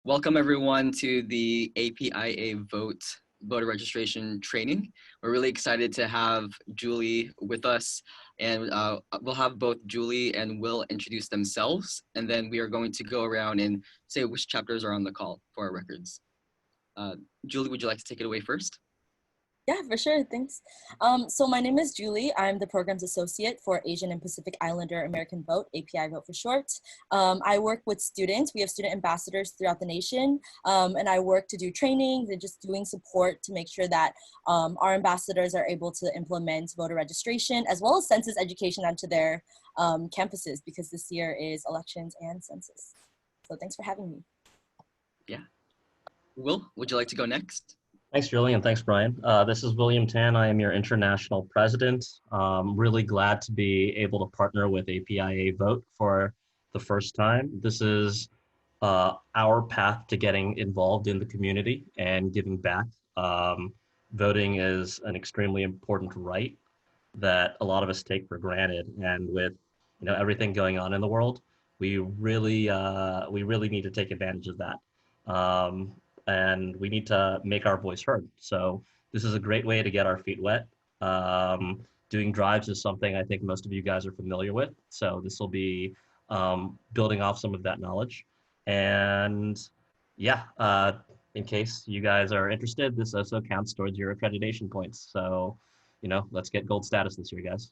Welcome everyone to the APIAVote voter registration training. We're really excited to have Julie with us, and we'll have both Julie and Will introduce themselves, and then we are going to go around and say which chapters are on the call for our records. Julie, would you like to take it away first? Yeah, for sure, thanks. So my name is Julie. I'm the Programs Associate for Asian and Pacific Islander American Vote, APIAVote for short. I work with students. We have student ambassadors throughout the nation, and I work to do trainings and just doing support to make sure that our ambassadors are able to implement voter registration as well as census education onto their campuses, because this year is elections and census. So thanks for having me. Yeah. Will, would you like to go next? Thanks, Julie, and thanks, Brian. This is William Tan. I am your international president. Really glad to be able to partner with APIAVote for the first time. This is our path to getting involved in the community and giving back. Voting is an extremely important right that a lot of us take for granted, and with everything going on in the world, we really need to take advantage of that. And we need to make our voice heard. So this is a great way to get our feet wet. Doing drives is something I think most of you guys are familiar with. So this will be building off some of that knowledge. And yeah, in case you guys are interested, this also counts towards your accreditation points. So, let's get gold status this year, guys.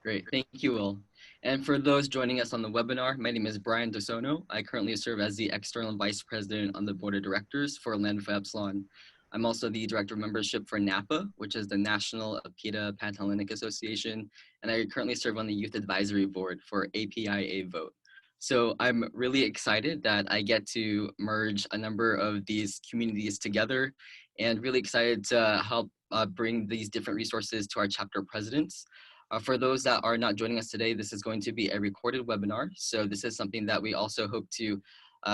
Great, thank you, Will. And for those joining us on the webinar, my name is Brian DeSono. I currently serve as the External Vice President on the Board of Directors for Lambda Epsilon. I'm also the Director of Membership for NAPA, which is the National Apita Panhellenic Association, and I currently serve on the Youth Advisory Board for APIAVote. So I'm really excited that I get to merge a number of these communities together, and really excited to help bring these different resources to our chapter presidents. For those that are not joining us today, this is going to be a recorded webinar. So this is something that we also hope to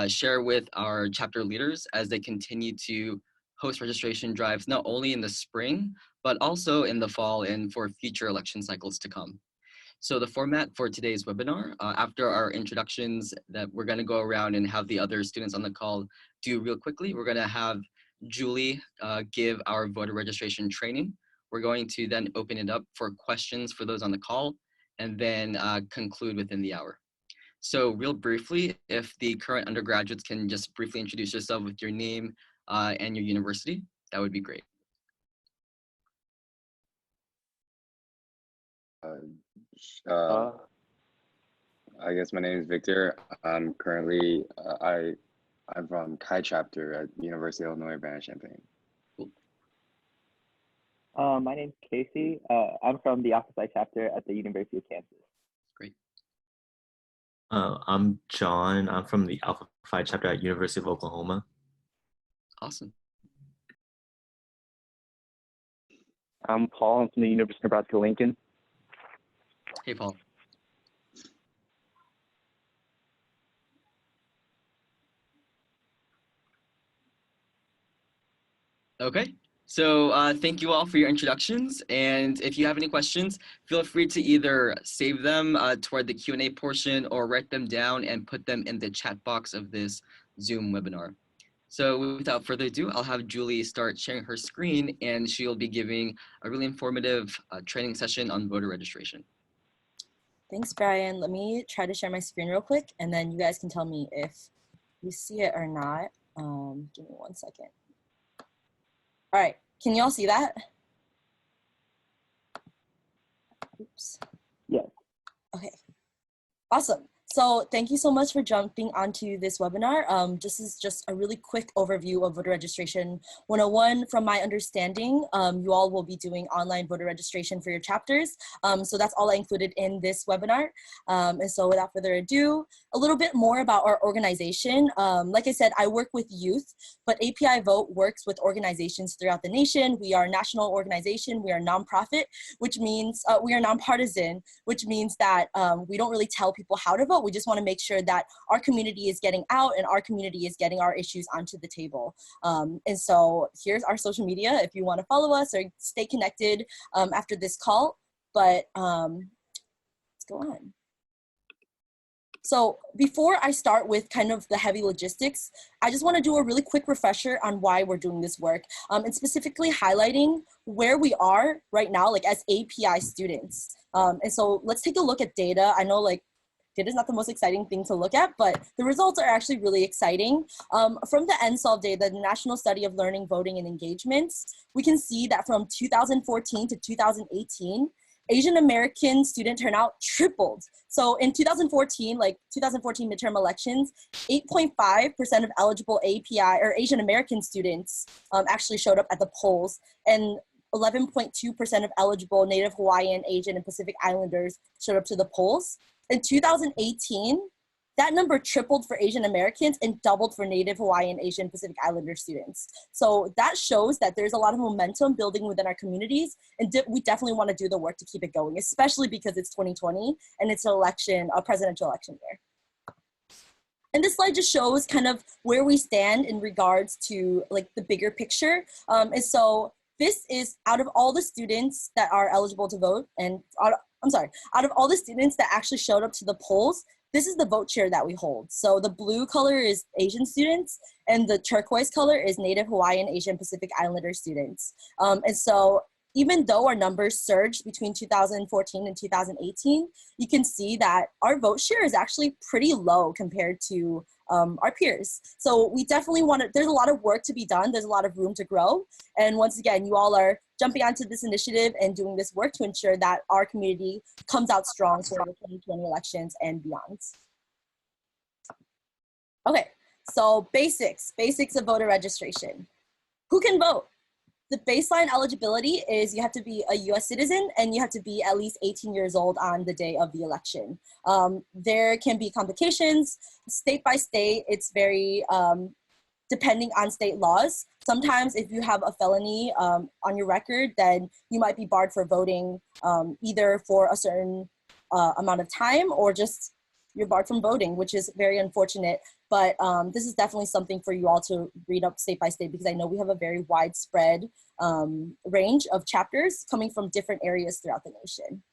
share with our chapter leaders as they continue to host registration drives, not only in the spring, but also in the fall and for future election cycles to come. So the format for today's webinar, after our introductions that we're gonna go around and have the other students on the call do real quickly, we're gonna have Julie give our voter registration training. We're going to then open it up for questions for those on the call, and then conclude within the hour. So real briefly, if the current undergraduates can just briefly introduce yourself with your name and your university, that would be great. I guess my name is Victor. I'm currently, I'm from Chi chapter at University of Illinois Urbana-Champaign. My name's Casey. I'm from the Alpha Phi chapter at the University of Kansas. Great. I'm John. I'm from the Alpha Phi chapter at University of Oklahoma. Awesome. I'm Paul. I'm from the University of Nebraska-Lincoln. Hey, Paul. Okay. So thank you all for your introductions. And if you have any questions, feel free to either save them toward the Q&A portion or write them down and put them in the chat box of this Zoom webinar. So without further ado, I'll have Julie start sharing her screen, and she'll be giving a really informative training session on voter registration. Thanks, Brian. Let me try to share my screen real quick, and then you guys can tell me if you see it or not. Give me 1 second. All right, can you all see that? Oops. Yes. Okay, awesome. So thank you so much for jumping onto this webinar. This is just a really quick overview of voter registration 101. From my understanding, you all will be doing online voter registration for your chapters. So that's all I included in this webinar. And so without further ado, a little bit more about our organization. Like I said, I work with youth, but APIAVote works with organizations throughout the nation. We are a national organization. We are nonprofit, which means we are nonpartisan, which means that we don't really tell people how to vote. We just want to make sure that our community is getting out and our community is getting our issues onto the table. And so here's our social media if you want to follow us or stay connected after this call. But let's go on. So before I start with kind of the heavy logistics, I just want to do a really quick refresher on why we're doing this work, and specifically highlighting where we are right now, like as API students. And so let's take a look at data. I know like data is not the most exciting thing to look at, but the results are actually really exciting. From the NSOLVE data, the National Study of Learning, Voting, and Engagements, we can see that from 2014 to 2018, Asian American student turnout tripled. So in 2014, like 2014 midterm elections, 8.5% of eligible API or Asian American students actually showed up at the polls, and 11.2% of eligible Native Hawaiian, Asian, and Pacific Islanders showed up to the polls. In 2018, that number tripled for Asian Americans and doubled for Native Hawaiian, Asian, Pacific Islander students. So that shows that there's a lot of momentum building within our communities, and we definitely want to do the work to keep it going, especially because it's 2020 and it's an election, a presidential election year. And this slide just shows kind of where we stand in regards to like the bigger picture. And so this is out of all the students that are eligible to vote, and out of all the students that actually showed up to the polls, this is the vote share that we hold. So the blue color is Asian students, and the turquoise color is Native Hawaiian, Asian, Pacific Islander students. And so even though our numbers surged between 2014 and 2018, you can see that our vote share is actually pretty low compared to our peers. So we definitely want to, there's a lot of work to be done. There's a lot of room to grow. And once again, you all are jumping onto this initiative and doing this work to ensure that our community comes out strong for the 2020 elections and beyond. Okay, so basics of voter registration. Who can vote? The baseline eligibility is you have to be a US citizen and you have to be at least 18 years old on the day of the election. There can be complications. State by state, it's very depending on state laws. Sometimes if you have a felony on your record, then you might be barred for voting either for a certain amount of time or just you're barred from voting, which is very unfortunate. But this is definitely something for you all to read up state by state, because I know we have a very widespread range of chapters coming from different areas throughout the nation.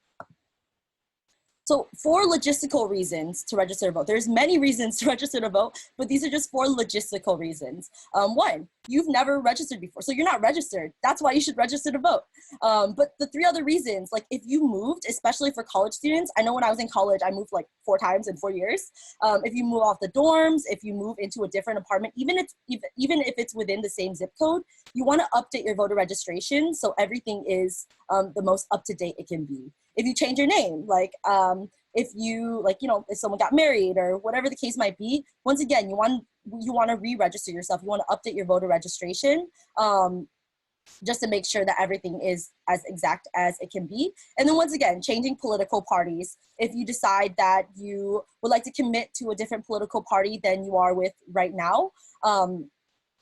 So 4 logistical reasons to register to vote. There's many reasons to register to vote, but these are just 4 logistical reasons. 1, you've never registered before, so you're not registered. That's why you should register to vote. But the 3 other reasons, like if you moved, especially for college students, I know when I was in college, I moved like 4 times in 4 years. If you move off the dorms, if you move into a different apartment, even if it's within the same zip code, you want to update your voter registration so everything is the most up-to-date it can be. If you change your name, like if you if someone got married or whatever the case might be, once again, you want to re-register yourself. You want to update your voter registration just to make sure that everything is as exact as it can be. And then once again, changing political parties. If you decide that you would like to commit to a different political party than you are with right now,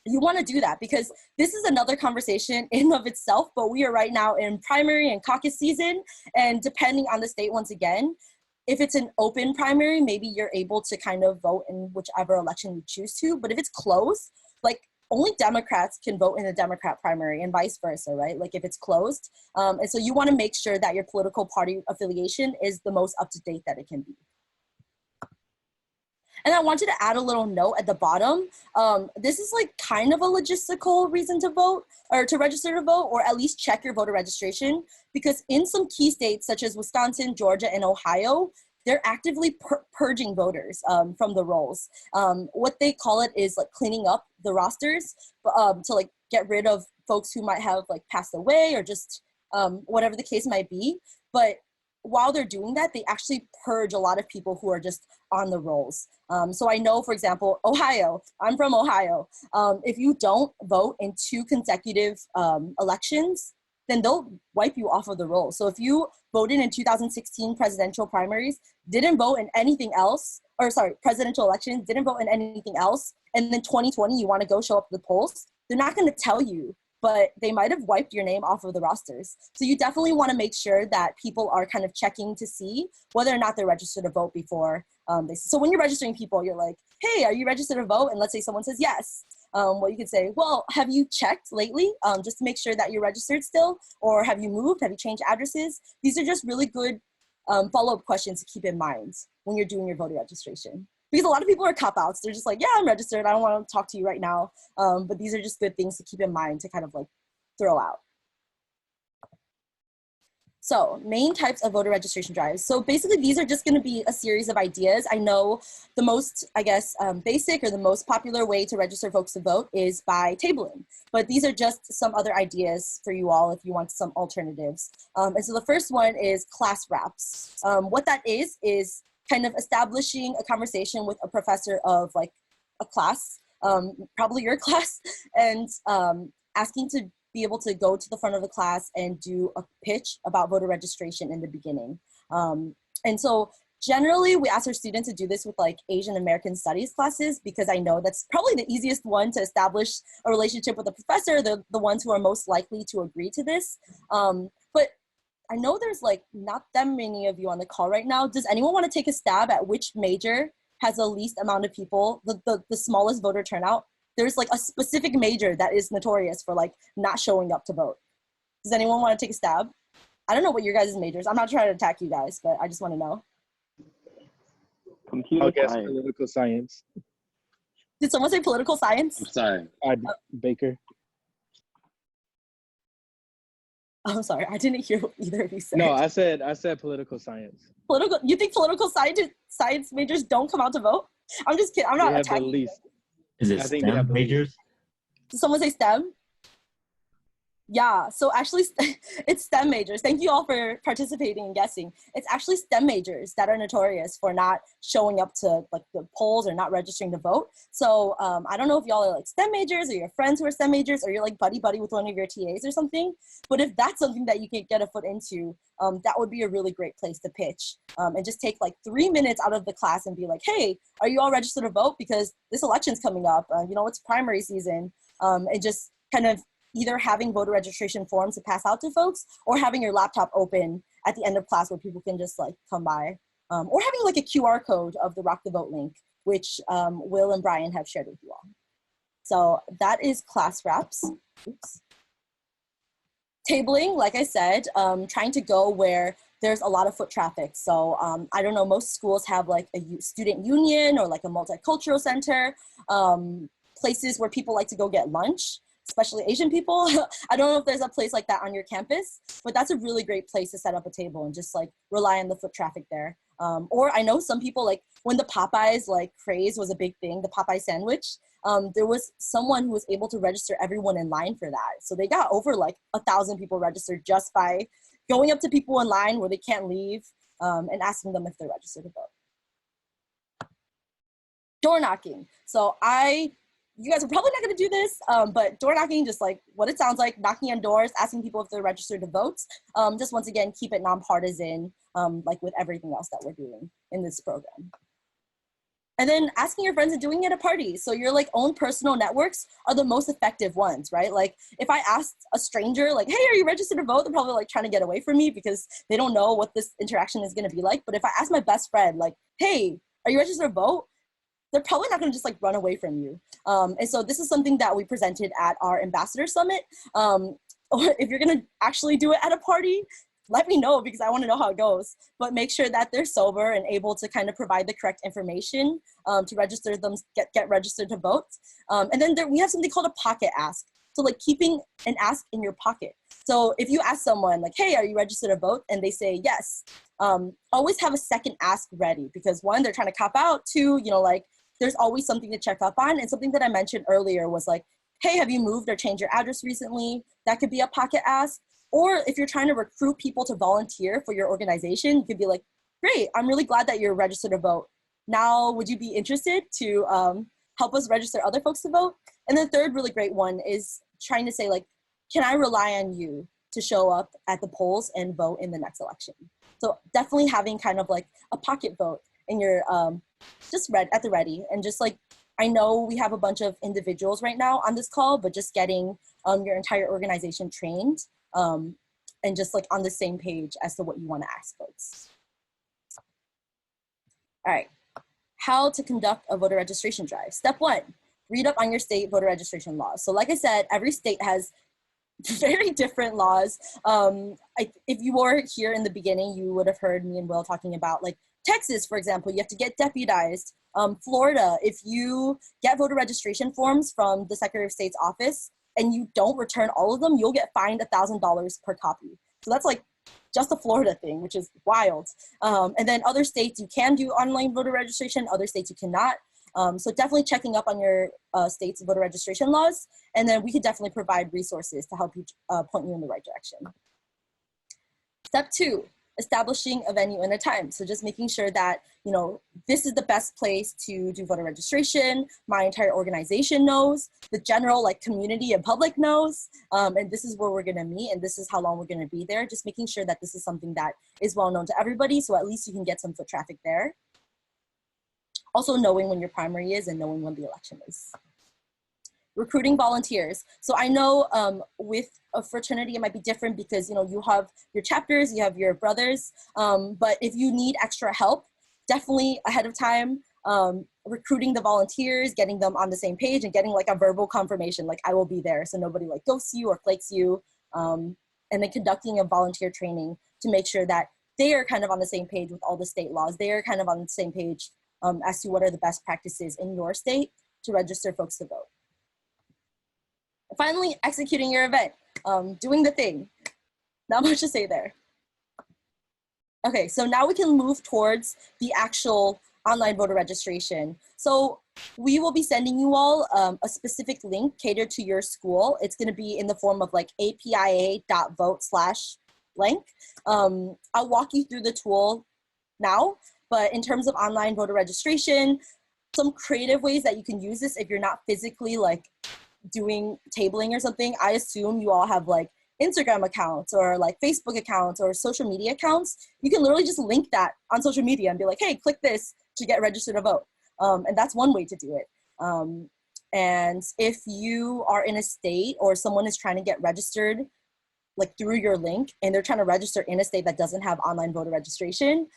you want to do that, because this is another conversation in of itself, but we are right now in primary and caucus season, and depending on the state, once again, if it's an open primary, maybe you're able to kind of vote in whichever election you choose to, but if it's closed, like only Democrats can vote in the Democrat primary and vice versa, right? Like if it's closed. And so you want to make sure that your political party affiliation is the most up-to-date that it can be. And I wanted to add a little note at the bottom. This is like kind of a logistical reason to vote or to register to vote, or at least check your voter registration, because in some key states such as Wisconsin, Georgia, and Ohio, they're actively purging voters from the rolls. What they call it is like cleaning up the rosters to like get rid of folks who might have like passed away or just whatever the case might be. But while they're doing that, they actually purge a lot of people who are just on the rolls. So I know, for example, Ohio, I'm from Ohio. If you don't vote in 2 consecutive elections, then they'll wipe you off of the roll. So if you voted in 2016 presidential primaries, didn't vote in anything else, or sorry, presidential elections, didn't vote in anything else, and then 2020 you want to go show up at the polls, they're not going to tell you, but they might have wiped your name off of the rosters. So you definitely want to make sure that people are kind of checking to see whether or not they're registered to vote before so when you're registering people, you're like, hey, are you registered to vote? And let's say someone says yes. Well, you could say, well, have you checked lately just to make sure that you're registered still? Or have you moved? Have you changed addresses? These are just really good follow-up questions to keep in mind. when you're doing your voter registration. Because a lot of people are cop-outs. They're just like, yeah, I'm registered. I don't want to talk to you right now. But these are just good things to keep in mind to kind of like throw out. So main types of voter registration drives. So basically these are just going to be a series of ideas. I know the most, I guess, basic or the most popular way to register folks to vote is by tabling. But these are just some other ideas for you all if you want some alternatives. And so the first one is class wraps. What that is kind of establishing a conversation with a professor of like a class, probably your class, and asking to be able to go to the front of the class and do a pitch about voter registration in the beginning. And so generally we ask our students to do this with like Asian American studies classes, because I know that's probably the easiest one to establish a relationship with a professor. They're the ones who are most likely to agree to this. But I know there's like not that many of you on the call right now. Does anyone want to take a stab at which major has the least amount of people, the smallest voter turnout? There's like a specific major that is notorious for like not showing up to vote. Does anyone want to take a stab? I don't know what your guys' majors. I'm not trying to attack you guys, but I just want to know. Computer science. Political science. Did someone say political science? I'm sorry. Baker. I'm sorry, I didn't hear what either of you said. No, I said political science. You think political science majors don't come out to vote? I'm just kidding. I'm not attacking. The least. Is it I think they have STEM the majors? Did someone say STEM? Yeah, so actually it's STEM majors. Thank you all for participating and guessing. It's actually STEM majors that are notorious for not showing up to like the polls or not registering to vote. So I don't know if y'all are like STEM majors or your friends who are STEM majors or you're like buddy-buddy with one of your TAs or something. But if that's something that you can get a foot into, that would be a really great place to pitch. And just take like 3 minutes out of the class and be like, hey, are you all registered to vote? Because this election's coming up, you know, it's primary season. And just kind of either having voter registration forms to pass out to folks or having your laptop open at the end of class where people can just like come by, or having like a QR code of the Rock the Vote link, which Will and Brian have shared with you all. So that is class wraps. Oops. Tabling, like I said, trying to go where there's a lot of foot traffic. So I don't know, most schools have like a student union or like a multicultural center, places where people like to go get lunch, especially Asian people. I don't know if there's a place like that on your campus, but that's a really great place to set up a table and just like rely on the foot traffic there. Or I know some people, like when the Popeyes like craze was a big thing, the Popeye sandwich, there was someone who was able to register everyone in line for that. So they got over like 1,000 people registered just by going up to people in line where they can't leave and asking them if they're registered to vote. Door knocking. So you guys are probably not going to do this, but door knocking, just like what it sounds like, knocking on doors, asking people if they're registered to vote. Just once again, keep it nonpartisan, like with everything else that we're doing in this program. And then asking your friends and doing it at parties. So your like own personal networks are the most effective ones, right? Like if I asked a stranger, like, hey, are you registered to vote? They're probably like trying to get away from me because they don't know what this interaction is going to be like. But if I ask my best friend, like, hey, are you registered to vote? They're probably not going to just like run away from you. And so this is something that we presented at our ambassador summit. Or if you're going to actually do it at a party, let me know because I want to know how it goes. But make sure that they're sober and able to kind of provide the correct information to register them, get registered to vote. And then we have something called a pocket ask. So like keeping an ask in your pocket. So if you ask someone like, hey, are you registered to vote? And they say yes, always have a second ask ready because one, they're trying to cop out. Two, you know, like there's always something to check up on. And something that I mentioned earlier was like, hey, have you moved or changed your address recently? That could be a pocket ask. Or if you're trying to recruit people to volunteer for your organization, you could be like, great, I'm really glad that you're registered to vote. Now, would you be interested to help us register other folks to vote? And the third really great one is trying to say like, can I rely on you to show up at the polls and vote in the next election? So definitely having kind of like a pocket vote in your, just at the ready. And just like, I know we have a bunch of individuals right now on this call, but just getting your entire organization trained and just like on the same page as to what you want to ask folks. All right, how to conduct a voter registration drive. Step one, read up on your state voter registration laws. So like I said, every state has very different laws. If you were here in the beginning, you would have heard me and Will talking about like Texas, for example, you have to get deputized. Florida, if you get voter registration forms from the Secretary of State's office and you don't return all of them, you'll get fined $1,000 per copy. So that's like just a Florida thing, which is wild. And then other states, you can do online voter registration. Other states, you cannot. So definitely checking up on your state's voter registration laws. And then we could definitely provide resources to help you point you in the right direction. Step 2, establishing a venue and a time. So just making sure that, you know, this is the best place to do voter registration. My entire organization knows, the general like community and public knows, and this is where we're gonna meet and this is how long we're gonna be there. Just making sure that this is something that is well known to everybody, so at least you can get some foot traffic there. Also knowing when your primary is and knowing when the election is. Recruiting volunteers. So I know with a fraternity, it might be different because, you know, you have your chapters, you have your brothers, but if you need extra help, definitely ahead of time, recruiting the volunteers, getting them on the same page and getting like a verbal confirmation, like I will be there. So nobody like ghosts you or flakes you. And then conducting a volunteer training to make sure that they are kind of on the same page with all the state laws. They are kind of on the same page as to what are the best practices in your state to register folks to vote. Finally, executing your event, doing the thing. Not much to say there. Okay, so now we can move towards the actual online voter registration. So we will be sending you all a specific link catered to your school. It's gonna be in the form of like apia.vote/blank. I'll walk you through the tool now, but in terms of online voter registration, some creative ways that you can use this if you're not physically like doing tabling or something. I assume you all have like Instagram accounts or like Facebook accounts or social media accounts. You can literally just link that on social media and be like, hey, click this to get registered to vote. And that's one way to do it. And if you are in a state or someone is trying to get registered like through your link and they're trying to register in a state that doesn't have online voter registration,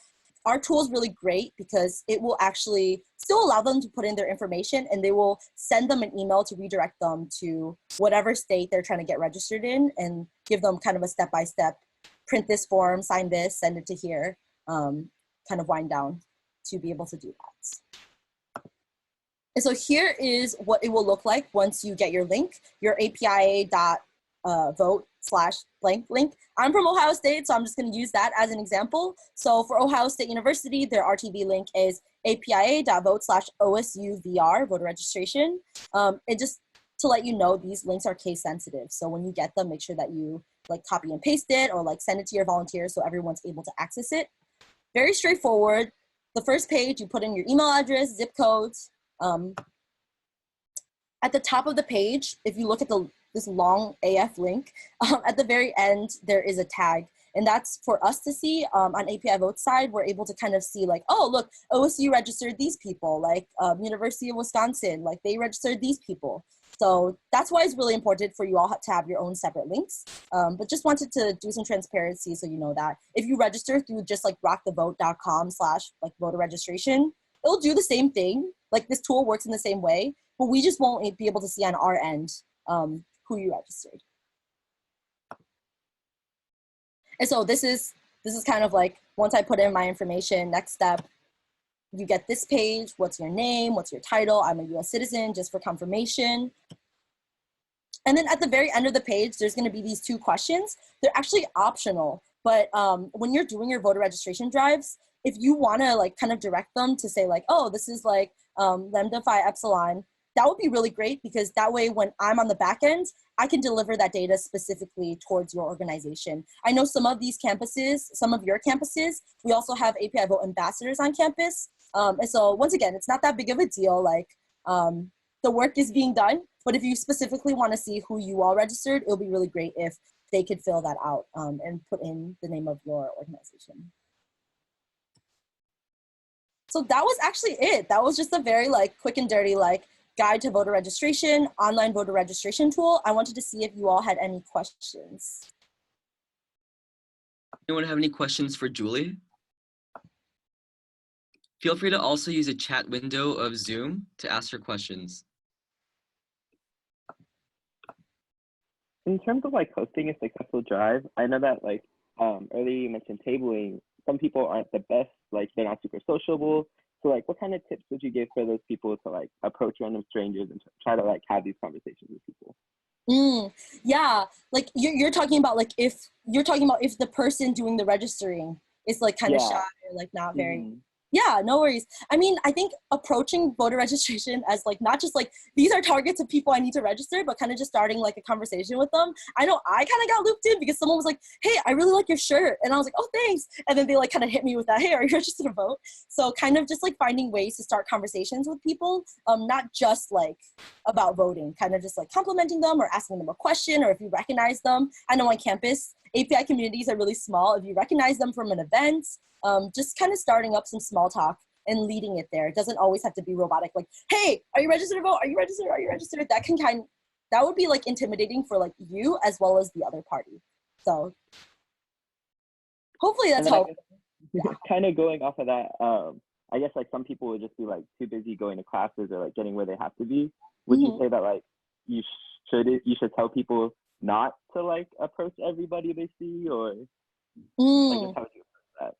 our tool is really great because it will actually still allow them to put in their information and they will send them an email to redirect them to whatever state they're trying to get registered in and give them kind of a step-by-step, print this form, sign this, send it to here, kind of wind down to be able to do that. And so here is what it will look like once you get your link, your apia.vote/blank link. I'm from Ohio State, so I'm just going to use that as an example. So for Ohio State University, their RTV link is apia.vote/OSUVR, voter registration. And just to let you know, these links are case sensitive. So when you get them, make sure that you like copy and paste it or like send it to your volunteers so everyone's able to access it. Very straightforward. The first page, you put in your email address, zip codes. At the top of the page, if you look at this long AF link, at the very end, there is a tag. And that's for us to see on APIAVote side. We're able to kind of see like, oh, look, OSU registered these people, like University of Wisconsin, like they registered these people. So that's why it's really important for you all to have your own separate links. But just wanted to do some transparency so you know that. If you register through just like rockthevote.com/like voter registration, it'll do the same thing. Like this tool works in the same way, but we just won't be able to see on our end who you registered. And so this is kind of like, once I put in my information, next step, you get this page. What's your name? What's your title? I'm a US citizen, just for confirmation. And then at the very end of the page, there's gonna be these 2 questions. They're actually optional, but when you're doing your voter registration drives, if you wanna like kind of direct them to say like, oh, this is like Lambda Phi Epsilon, that would be really great because that way when I'm on the back end, I can deliver that data specifically towards your organization. I know some of these campuses, some of your campuses, we also have APIAVote ambassadors on campus. And so once again, it's not that big of a deal. Like the work is being done, but if you specifically want to see who you all registered, it'll be really great if they could fill that out and put in the name of your organization. So that was actually it. That was just a very like quick and dirty like guide to voter registration, online voter registration tool. I wanted to see if you all had any questions. Anyone have any questions for Julie? Feel free to also use a chat window of Zoom to ask her questions. In terms of like hosting a successful drive, I know that like earlier you mentioned tabling some people aren't the best, like they're not super sociable. So like, what kind of tips would you give for those people to like approach random strangers and try to like have these conversations with people? Yeah, like you're talking about like if the person doing the registering is like kind of shy or like not very. Yeah, no worries. I mean, I think approaching voter registration as like not just like these are targets of people I need to register, but kind of just starting like a conversation with them. I know I kind of got looped in because someone was like, "Hey, I really like your shirt," and I was like, "Oh, thanks." And then they like kind of hit me with that, "Hey, are you registered to vote?" So kind of just like finding ways to start conversations with people, not just like about voting, kind of just like complimenting them or asking them a question, or if you recognize them. I know on campus, API communities are really small. If you recognize them from an event, just kind of starting up some small talk and leading it there. It doesn't always have to be robotic, like, "Hey, are you registered to vote? Are you registered? Are you registered?" That would be like intimidating for like you as well as the other party. So hopefully that's helpful. Kind of going off of that, I guess like some people would just be like too busy going to classes or like getting where they have to be. Would you say that like you should tell people not to like approach everybody they see, or like just how would you approach that?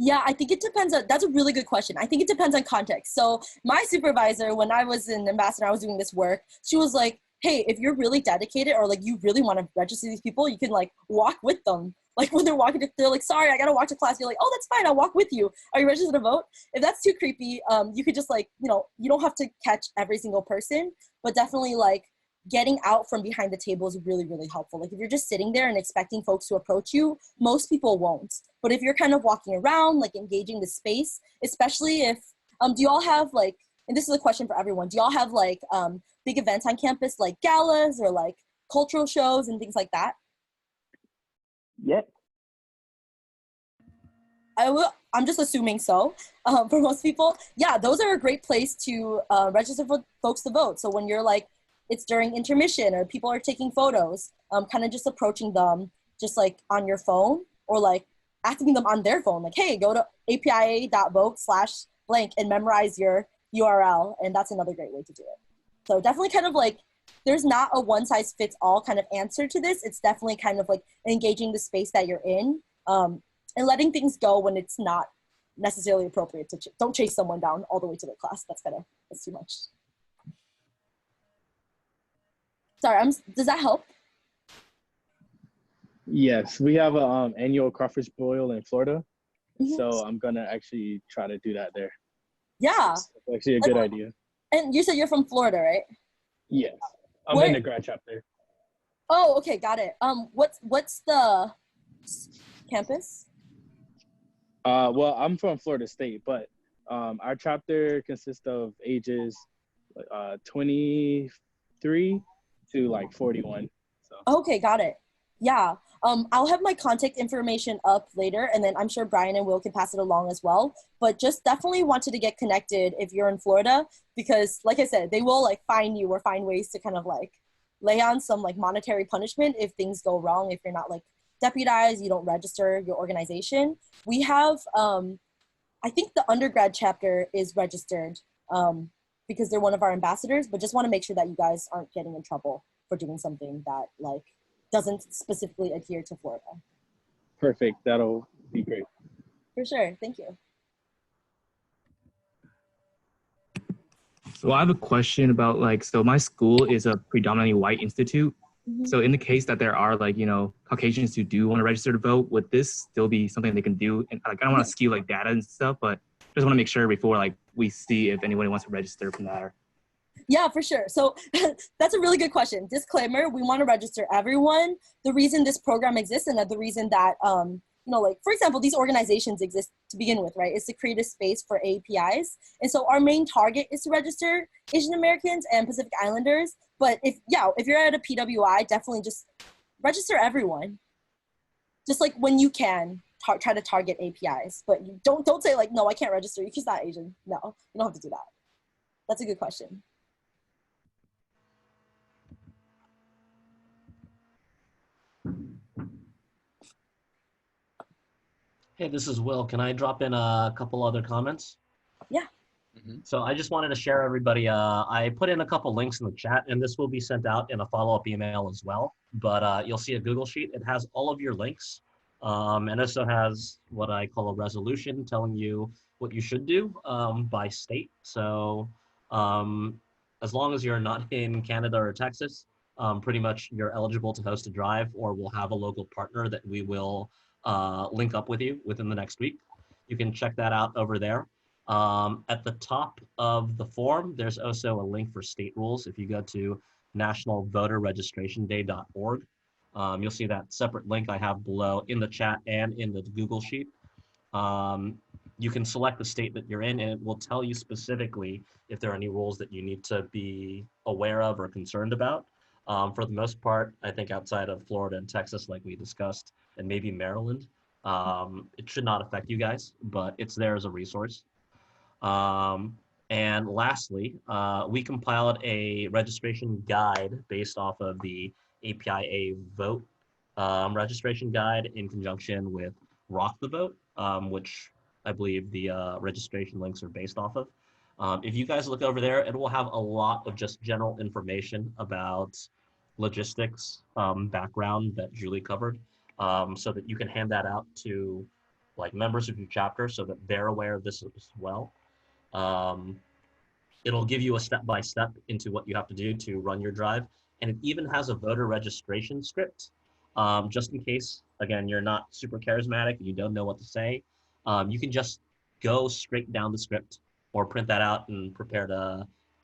Yeah, I think it depends on, that's a really good question. I think it depends on context. So my supervisor, when I was an ambassador, I was doing this work, she was like, "Hey, if you're really dedicated or like you really want to register these people, you can like walk with them." Like when they're walking, they're like, "Sorry, I got to watch a class." You're like, "Oh, that's fine. I'll walk with you. Are you registered to vote?" If that's too creepy, you could just like, you don't have to catch every single person, but definitely like getting out from behind the table is really, really helpful. Like if you're just sitting there and expecting folks to approach you, most people won't. But if you're kind of walking around, like engaging the space, especially if, do y'all have like, and this is a question for everyone, do y'all have like big events on campus, like galas or like cultural shows and things like that? Yeah. I'm just assuming so. For most people, yeah, those are a great place to register for folks to vote. So when you're like, it's during intermission or people are taking photos, kind of just approaching them just like on your phone or like asking them on their phone, like, "Hey, go to APIA.vote/blank and memorize your URL." And that's another great way to do it. So definitely kind of like, there's not a one size fits all kind of answer to this. It's definitely kind of like engaging the space that you're in and letting things go when it's not necessarily appropriate to, don't chase someone down all the way to their class. That's too much. Sorry, does that help? Yes, we have a annual crawfish boil in Florida, so I'm gonna actually try to do that there. Yeah, it's actually a good idea. And you said you're from Florida, right? Yes, I'm in the grad chapter. Oh, okay, got it. What's the campus? Well, I'm from Florida State, but our chapter consists of ages 23 to like 41. So. Okay, got it. Yeah. I'll have my contact information up later, and then I'm sure Brian and Will can pass it along as well. But just definitely wanted to get connected if you're in Florida, because like I said, they will like fine you or find ways to kind of like lay on some like monetary punishment if things go wrong, if you're not like deputized, you don't register your organization. We have, I think the undergrad chapter is registered because they're one of our ambassadors, but just want to make sure that you guys aren't getting in trouble for doing something that like doesn't specifically adhere to Florida. Perfect, that'll be great. For sure, thank you. So I have a question about like, so my school is a predominantly white institute. So in the case that there are like, Caucasians who do want to register to vote, would this still be something they can do? And like, I don't want to skew like data and stuff, but just want to make sure before like we see if anybody wants to register from that. Yeah, for sure. So that's a really good question. Disclaimer, we want to register everyone. The reason this program exists and the reason that, like, for example, these organizations exist to begin with, right, is to create a space for APIs. And so our main target is to register Asian Americans and Pacific Islanders. But if you're at a PWI, definitely just register everyone. Just like when you can, try to target APIs. But you don't say like, "No, I can't register you because not Asian." No, you don't have to do that. That's a good question. Hey, this is Will. Can I drop in a couple other comments? Yeah. So I just wanted to share everybody. I put in a couple links in the chat, and this will be sent out in a follow-up email as well. But you'll see a Google Sheet. It has all of your links and also has what I call a resolution telling you what you should do by state. So as long as you're not in Canada or Texas, pretty much you're eligible to host a drive, or we'll have a local partner that we will link up with you within the next week. You can check that out over there. At the top of the form, there's also a link for state rules. If you go to nationalvoterregistrationday.org, you'll see that separate link I have below in the chat and in the Google Sheet. You can select the state that you're in, and it will tell you specifically if there are any rules that you need to be aware of or concerned about. For the most part, I think outside of Florida and Texas, like we discussed, and maybe Maryland, it should not affect you guys, but it's there as a resource. And lastly, we compiled a registration guide based off of the APIAVote registration guide in conjunction with Rock the Vote, which I believe the registration links are based off of. If you guys look over there, it will have a lot of just general information about logistics background that Julie covered, so that you can hand that out to like members of your chapter so that they're aware of this as well. It'll give you a step-by-step into what you have to do to run your drive. And it even has a voter registration script, just in case, again, you're not super charismatic and you don't know what to say. You can just go straight down the script or print that out and prepare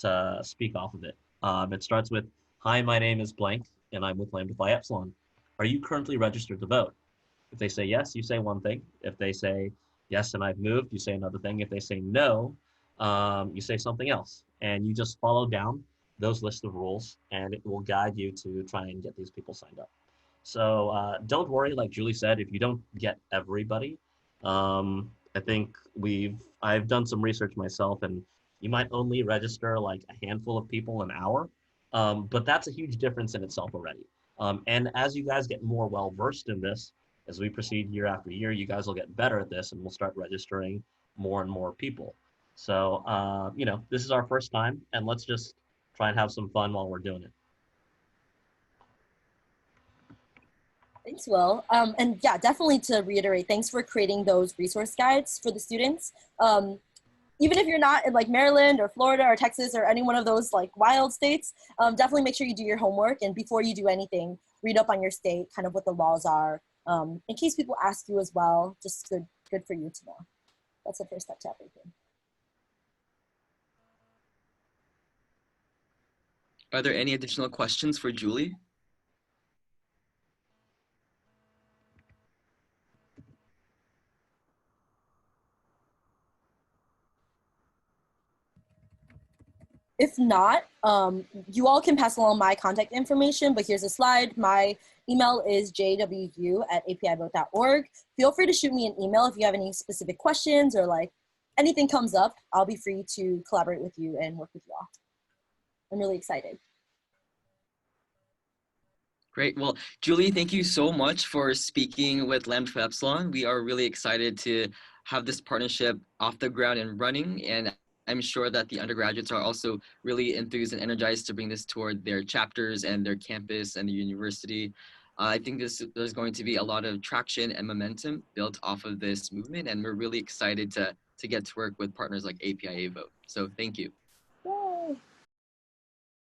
to speak off of it. It starts with, "Hi, my name is blank, and I'm with Lambda Phi Epsilon. Are you currently registered to vote?" If they say yes, you say one thing. If they say yes and I've moved, you say another thing. If they say no, you say something else. And you just follow down those lists of rules, and it will guide you to try and get these people signed up. So don't worry, like Julie said, if you don't get everybody. I think I've done some research myself, and you might only register like a handful of people an hour, but that's a huge difference in itself already. And as you guys get more well-versed in this, as we proceed year after year, you guys will get better at this, and we'll start registering more and more people. So, this is our first time, and let's just try and have some fun while we're doing it. Thanks, Will. And yeah, definitely to reiterate, thanks for creating those resource guides for the students. Even if you're not in like Maryland or Florida or Texas or any one of those like wild states, definitely make sure you do your homework. And before you do anything, read up on your state, kind of what the laws are, in case people ask you as well. Just good for you to know. That's the first step to everything. Are there any additional questions for Julie? If not, you all can pass along my contact information, but here's a slide. My email is jwu@apivote.org. Feel free to shoot me an email if you have any specific questions or like anything comes up. I'll be free to collaborate with you and work with you all. I'm really excited. Great. Well, Julie, thank you so much for speaking with Lambda Phi Epsilon. We are really excited to have this partnership off the ground and running, and I'm sure that the undergraduates are also really enthused and energized to bring this toward their chapters and their campus and the university. I think there's going to be a lot of traction and momentum built off of this movement, and we're really excited to get to work with partners like APIAVote. So thank you.